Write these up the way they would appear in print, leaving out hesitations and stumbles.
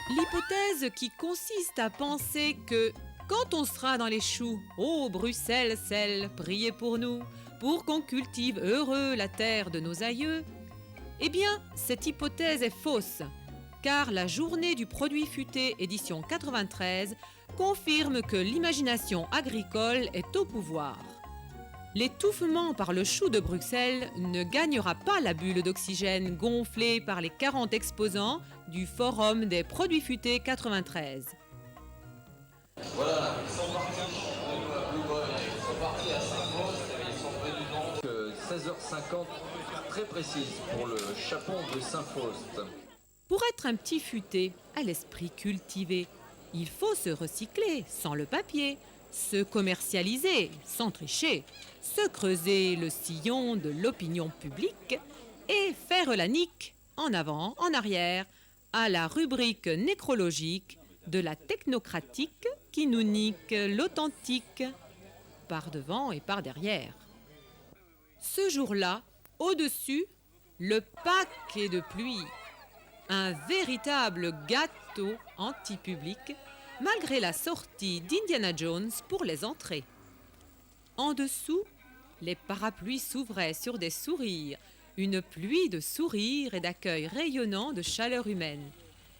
L'hypothèse qui consiste à penser que quand on sera dans les choux, ô Bruxelles, celle, priez pour nous, pour qu'on cultive heureux la terre de nos aïeux, eh bien, cette hypothèse est fausse, car la journée du produit futé édition 93 confirme que l'imagination agricole est au pouvoir. L'étouffement par le chou de Bruxelles ne gagnera pas la bulle d'oxygène gonflée par les 40 exposants du Forum des produits futés 93. Voilà, ils sont partis à Saint-Faust, ils sont venus donc 16h50, très précise pour le chapon de Saint-Faust. Pour être un petit futé à l'esprit cultivé, il faut se recycler sans le papier, se commercialiser sans tricher, se creuser le sillon de l'opinion publique et faire la nique en avant, en arrière, à la rubrique nécrologique de la technocratique qui nous nique l'authentique par devant et par derrière. Ce jour-là, au-dessus, le paquet de pluie. Un véritable gâteau anti-public, malgré la sortie d'Indiana Jones pour les entrées. En dessous, les parapluies s'ouvraient sur des sourires, une pluie de sourires et d'accueil rayonnant de chaleur humaine.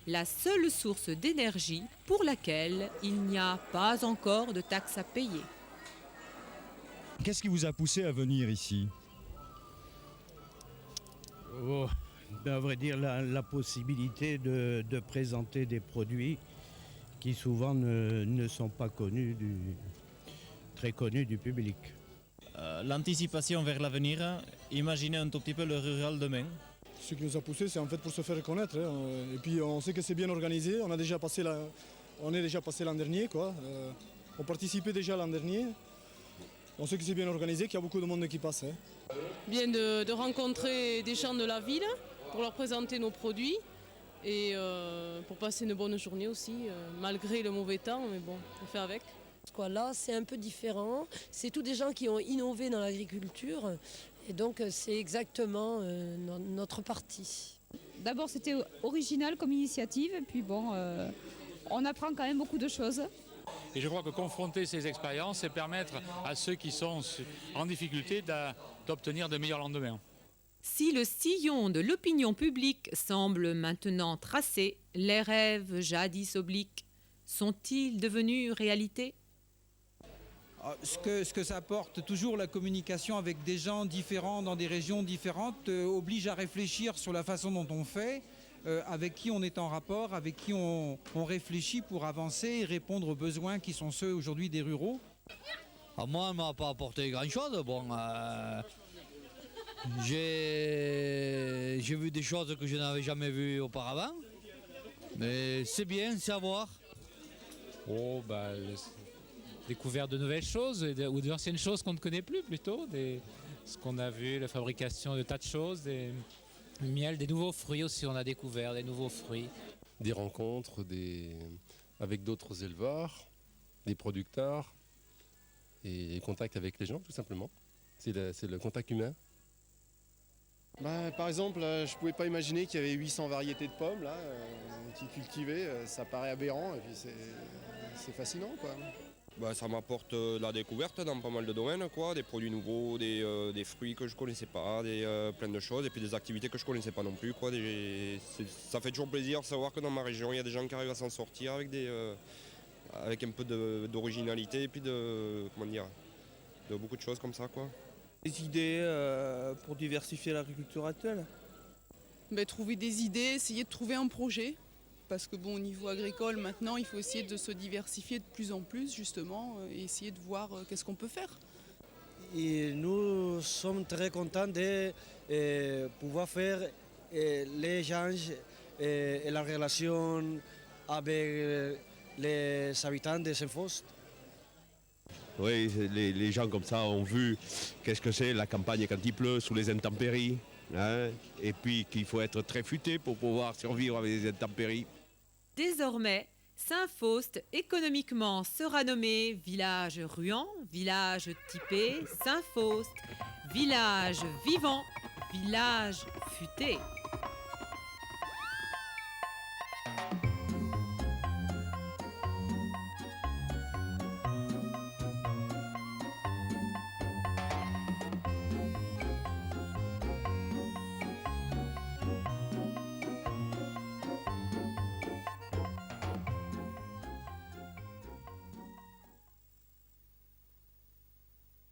La seule source d'énergie pour laquelle il n'y a pas encore de taxes à payer. Qu'est-ce qui vous a poussé à venir ici ? À vrai dire, la possibilité de présenter des produits qui souvent ne sont pas très connus du public. L'anticipation vers l'avenir, imaginer un tout petit peu le rural demain. Ce qui nous a poussé, c'est en fait pour se faire connaître. Et puis on sait que c'est bien organisé, on est déjà passé l'an dernier, quoi. On participait déjà l'an dernier. On sait que c'est bien organisé, qu'il y a beaucoup de monde qui passe. Bien de rencontrer des gens de la ville pour leur présenter nos produits et pour passer une bonne journée aussi, malgré le mauvais temps, mais bon, on fait avec. Là, c'est un peu différent. C'est tous des gens qui ont innové dans l'agriculture et donc c'est exactement notre parti. D'abord, c'était original comme initiative et puis bon, on apprend quand même beaucoup de choses. Et je crois que confronter ces expériences, c'est permettre à ceux qui sont en difficulté d'obtenir de meilleurs lendemains. Si le sillon de l'opinion publique semble maintenant tracé, les rêves jadis obliques sont-ils devenus réalité ? Ce que ça apporte, toujours la communication avec des gens différents dans des régions différentes, oblige à réfléchir sur la façon dont on fait, avec qui on est en rapport, avec qui on réfléchit pour avancer et répondre aux besoins qui sont ceux aujourd'hui des ruraux. Moi, elle ne m'a pas apporté grand-chose. Bon, j'ai vu des choses que je n'avais jamais vues auparavant, mais c'est bien de savoir. Découvert de nouvelles choses ou d'anciennes choses qu'on ne connaît plus plutôt, ce qu'on a vu, la fabrication de tas de choses, du miel, des nouveaux fruits aussi, on a découvert des nouveaux fruits. Des rencontres avec d'autres éleveurs, des producteurs et contact avec les gens tout simplement. C'est le contact humain. Par exemple, je ne pouvais pas imaginer qu'il y avait 800 variétés de pommes là, qui cultivaient, ça paraît aberrant et puis c'est fascinant, quoi. Ça m'apporte la découverte dans pas mal de domaines, quoi, des produits nouveaux, des fruits que je ne connaissais pas, plein de choses, et puis des activités que je ne connaissais pas non plus, quoi. Ça fait toujours plaisir de savoir que dans ma région, il y a des gens qui arrivent à s'en sortir avec un peu d'originalité et puis de beaucoup de choses comme ça, quoi. Des idées pour diversifier l'agriculture actuelle. Trouver des idées, essayer de trouver un projet. Parce que au niveau agricole, maintenant, il faut essayer de se diversifier de plus en plus, justement, et essayer de voir qu'est-ce qu'on peut faire. Et nous sommes très contents de pouvoir faire l'échange et la relation avec les habitants de Saint-Faust. Oui, les gens comme ça ont vu qu'est-ce que c'est la campagne quand il pleut, sous les intempéries. Et puis qu'il faut être très futé pour pouvoir survivre avec les intempéries. Désormais, Saint-Faust économiquement sera nommé village ruant, village typé Saint-Faust, village vivant, village futé.